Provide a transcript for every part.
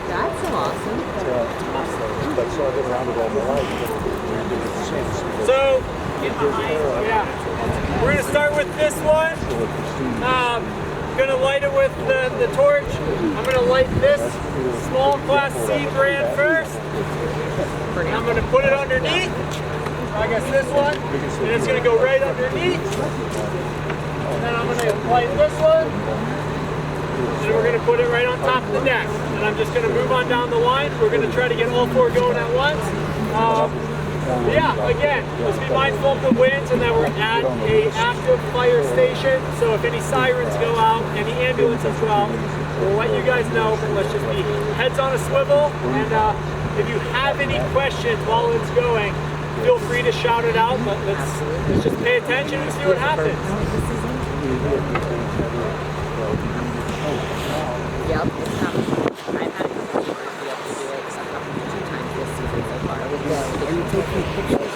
That's awesome. So, yeah, we're going to start with this one. I'm going to light it with the torch. I'm going to light this small class C brand first. I'm going to put it underneath. I guess this one. And it's going to go right underneath. And then I'm going to light this one. And we're going to put it right on top of the next. And I'm just going to move on down the line. We're going to try to get all four going at once. Yeah, again, let's be mindful of the winds and that we're at a active fire station. So if any sirens go out, any ambulances go out, we'll let you guys know. But let's just be heads on a swivel. And if you have any questions while it's going, feel free to shout it out. But let's just pay attention and see what happens. Yep, it's happened. I've had a couple of people be able to do it because I've gotten 2 times this season so far. Are you taking pictures?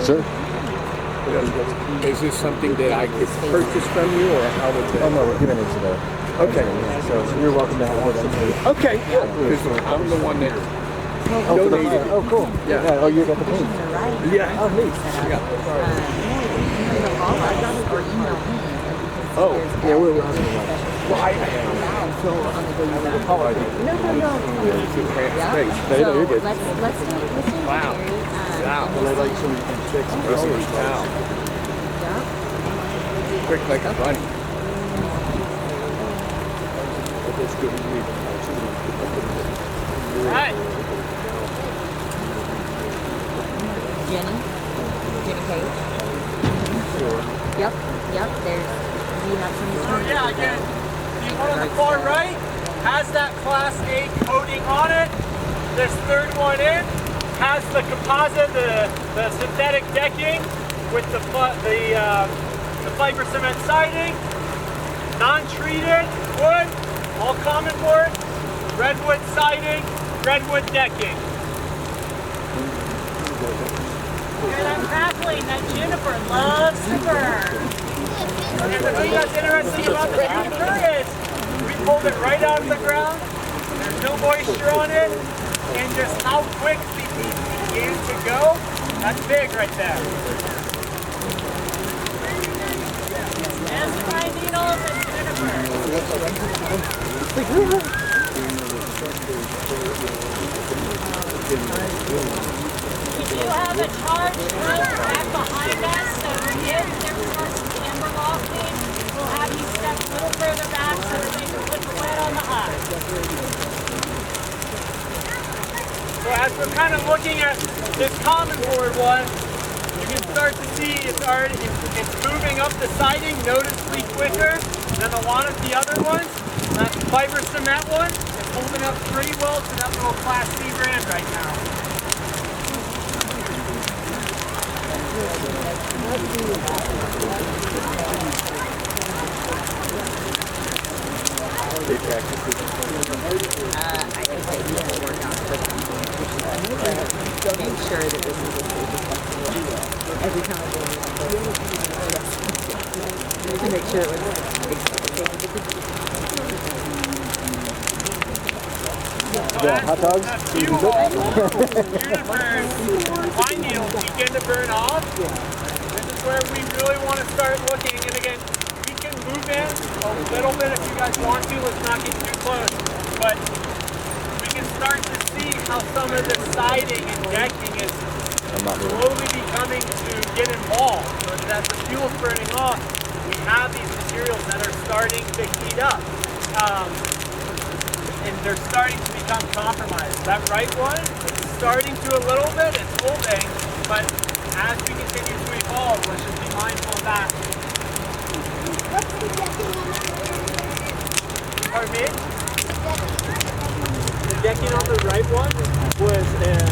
Sure. Is this something that I could purchase from you, or how would that? Oh no, we're giving it to the. Okay. So you're welcome to have it. Okay. Yeah. Because I'm the one that donated. Oh, cool. Yeah. Oh, you got the paint. Yeah. Oh, neat. Oh. Yeah, we're. Well, I No, you're good. Let's listen. Wow. Wow. And I like some chicks. Holy cow. Yeah. Quick like a bunny. All right. Jenny Page. Yep, you have some. Yeah, again, the one on the far right has that Class A coating on it. This third one in has the composite, the synthetic decking with the fiber cement siding, non-treated wood, all common board, redwood siding, redwood decking. And I'm Kathleen, that juniper loves to burn. And the thing that's interesting about the juniper is we pulled it right out of the ground. There's no moisture on it. And just how quick the heat began to go, that's big right there. There's pine needles and juniper. We do have a charge rope back behind us, so if there starts to be ember lofting, we'll have you step a little further back so that they can put the lead on the hut. So as we're kind of looking at this common board one, you can start to see it's moving up the siding noticeably quicker than a lot of the other ones. That fiber cement one is holding up pretty well to that little Class C brand right now. I think they need to work on it. Make sure that this is as safe as possible. Every time I to make sure it Yeah, hot dogs. Pine needles begin to burn off. This is where we really want to start looking. And again, we can move in a little bit if you guys want to. Let's not get too close. But we can start to see how some of the siding and decking is slowly becoming to get involved. So that the fuel's burning off, we have these materials that are starting to heat up. And they're starting to become compromised. That right one, it's starting to a little bit, it's holding, but as we continue to evolve, let's just be mindful of that. Pardon me? The decking on the right one was a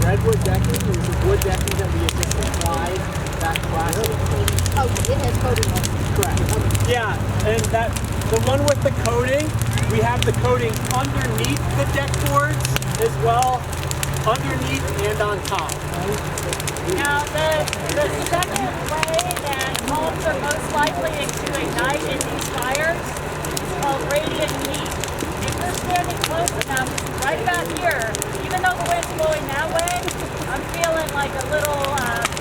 redwood decking. It was a wood decking that we had just applied that plastic coating. Oh, it has coating on it. Correct. Yeah, and the one with the coating, we have the coating underneath the deck boards as well, underneath and on top. Now, the second way that homes are most likely to ignite in these fires is called radiant heat. If you're standing close enough, right about here, even though the wind's blowing that way, I'm feeling like a little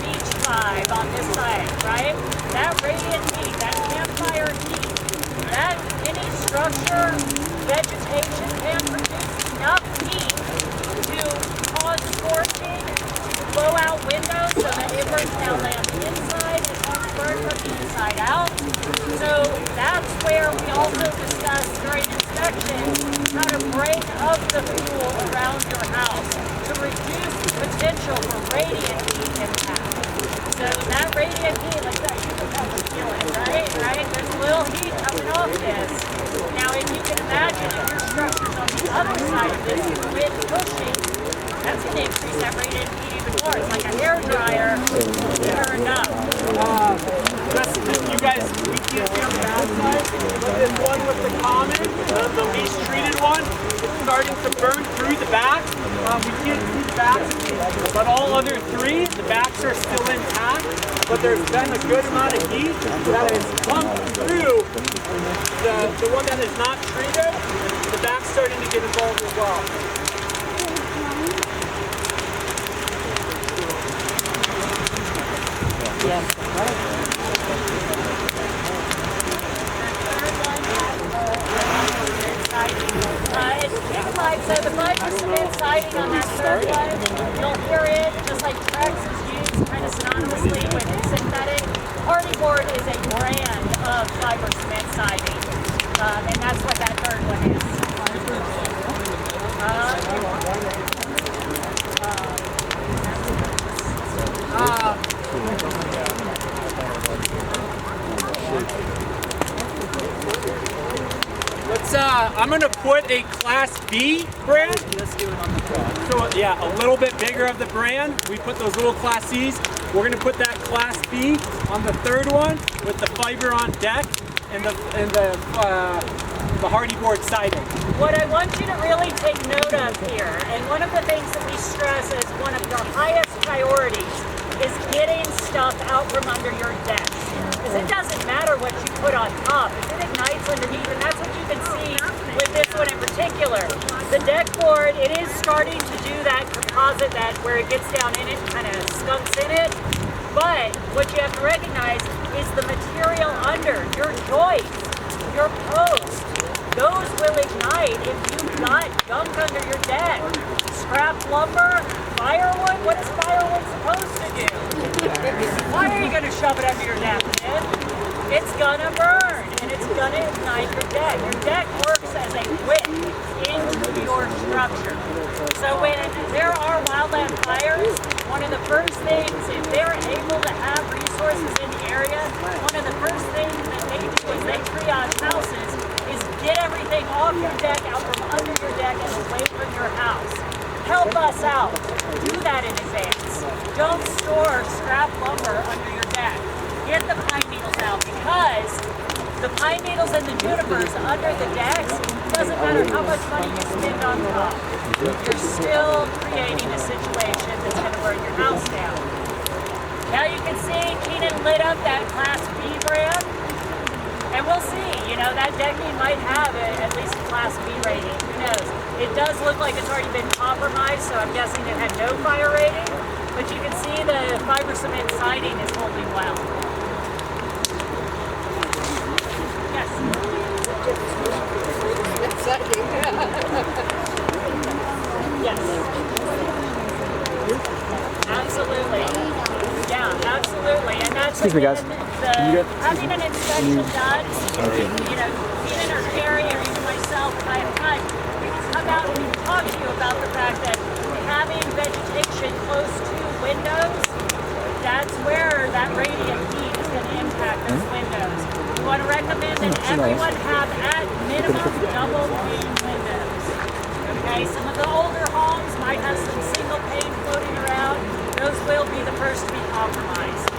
beach vibe on this side, right? That radiant heat, that campfire heat, that any structure, vegetation can produce enough heat to cause scorching, to blow out windows so that it burns down land inside and homes burn from the inside out. So that's where we also discuss during inspection how to break up the fuel around your house to reduce the potential for radiant heat impact. So that radiant heat, like that, you can probably feel it, right? There's a little heat coming off this. Now, if you can imagine if your structure's on the other side of this, the wind pushing, that's going to increase that radiant heat even more. It's like a hair dryer turned up. You guys, we can't see on the outside, but this one with the common, the least treated one, it's starting to burn through the back. We can't see the backs, but all other three, the backs are still intact, but there's been a good amount of heat that has pumped through the one that is not treated. The back's starting to get involved as well. So the fiber cement siding on that third one, you'll hear it just like Trex is used kind of synonymously with synthetic. Hardy board is a brand of fiber cement siding, and that's what that third one is. I'm gonna put a Class B brand. So yeah, a little bit bigger of the brand. We put those little Class C's. We're gonna put that Class B on the third one with the fiber on deck and the hardy board siding. What I want you to really take note of here, and one of the things that we stress as one of your highest priorities, is getting stuff out from under your deck. Because it doesn't matter what you put on top. If it ignites underneath, and that's what you can see with this one in particular. The deck board, it is starting to do that composite, that where it gets down in it, kind of skunks in it. But what you have to recognize is the material under, your joists, your posts, those will ignite if you've got gunk under your deck. Scrap lumber, firewood, what is firewood supposed to do? Why are you going to shove it under your deck, man? It's going to burn, and it's going to ignite your deck. Your deck works as a wick into your structure. So when there are wildland fires, one of the first things, if they're able to have resources in the area, one of the first things that they do is they triage houses, is get everything off your deck, out from under your deck, and away from your house. Help us out. Do that in advance. Don't store scrap lumber under your deck. Get the pine needles out, because the pine needles and the junipers under the decks, doesn't matter how much money you spend on top, you're still creating a situation that's going to burn your house down. Now you can see Keenan lit up that Class B brand, and we'll see, that decking might have at least a Class B rating, who knows. It does look like it's already been compromised, so I'm guessing it had no fire rating, but you can see the fiber cement siding is holding well. Yes? Yes. Absolutely. Yeah, absolutely. And that's Excuse me, guys. Having an inspection done, Keenan or Carrie or even myself, if I have time, we can come out and we can talk to you about the fact that having vegetation close to windows, that's where that radiant heat is going to impact those windows. We want to recommend that everyone have at minimum double pane windows. Okay, some of the older homes might have some single pane floating around. Those will be the first to be compromised.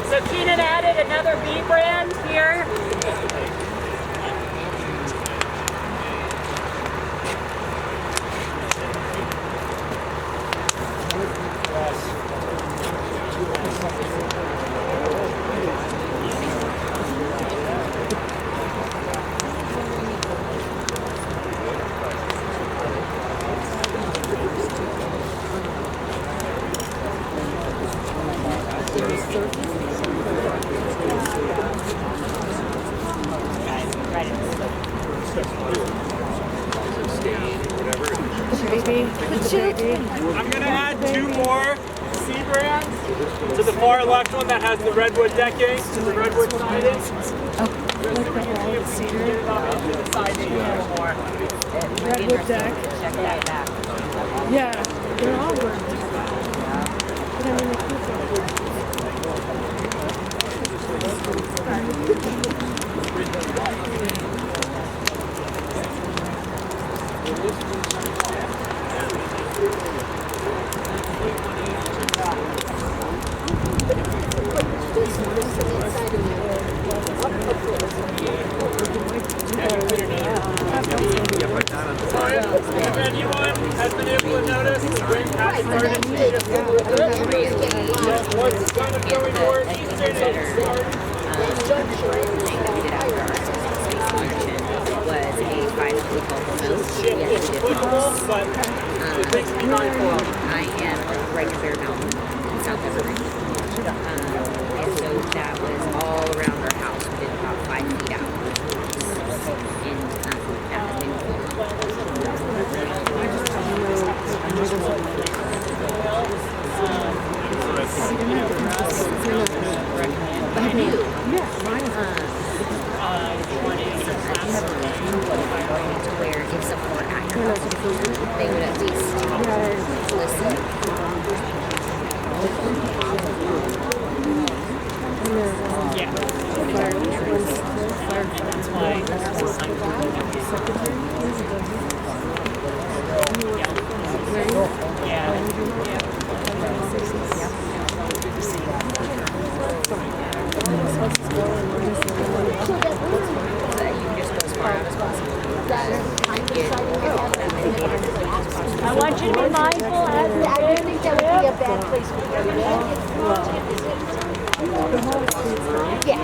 So and added another bee brand here. I'm going to add 2 more seed brands to the far left one that has the redwood decking, the redwood siding. Redwood deck. Check that back. Yeah, they're all working. But I mean, If anyone has been able to notice, the wind has started to shift a little bit. What's kind of going northeastern and starting. Was a 5-foot focal mount. It's applicable, but it makes me mindful. I am right near Bear Mountain in South Evergreen. And so that was all around our house within about 5 feet out. But I knew. To where if someone were at your house, they would at least listen. Yeah. I want you to be mindful as you I don't think that would be a bad place for you. Yeah.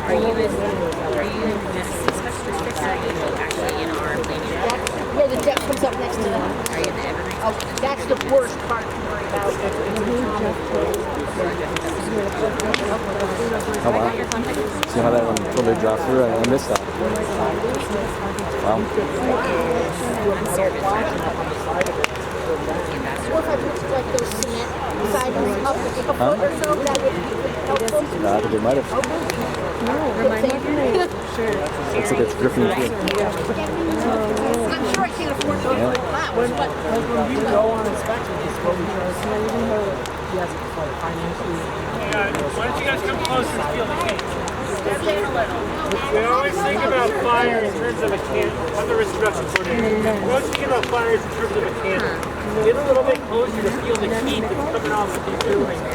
Are you in Genesis district or are you actually in our planning? Yeah, the deck comes up next to that. Are you in the Evergreen? Oh, that's the worst part to worry about. Oh wow. See how that one totally dropped through? I missed that. Wow. Or if I put like those cement sidings up like a foot or so, that would be helpful. I think it might have. Looks like it's dripping through. I'm sure I can't afford those like that. When you go on inspection, it's what we why don't you guys come closer and feel the heat? We always think about fire in terms of a can. I'm the risk reduction coordinator. We always think about fires in terms of a can. Get a little bit closer to feel the heat that's coming off of these buildings.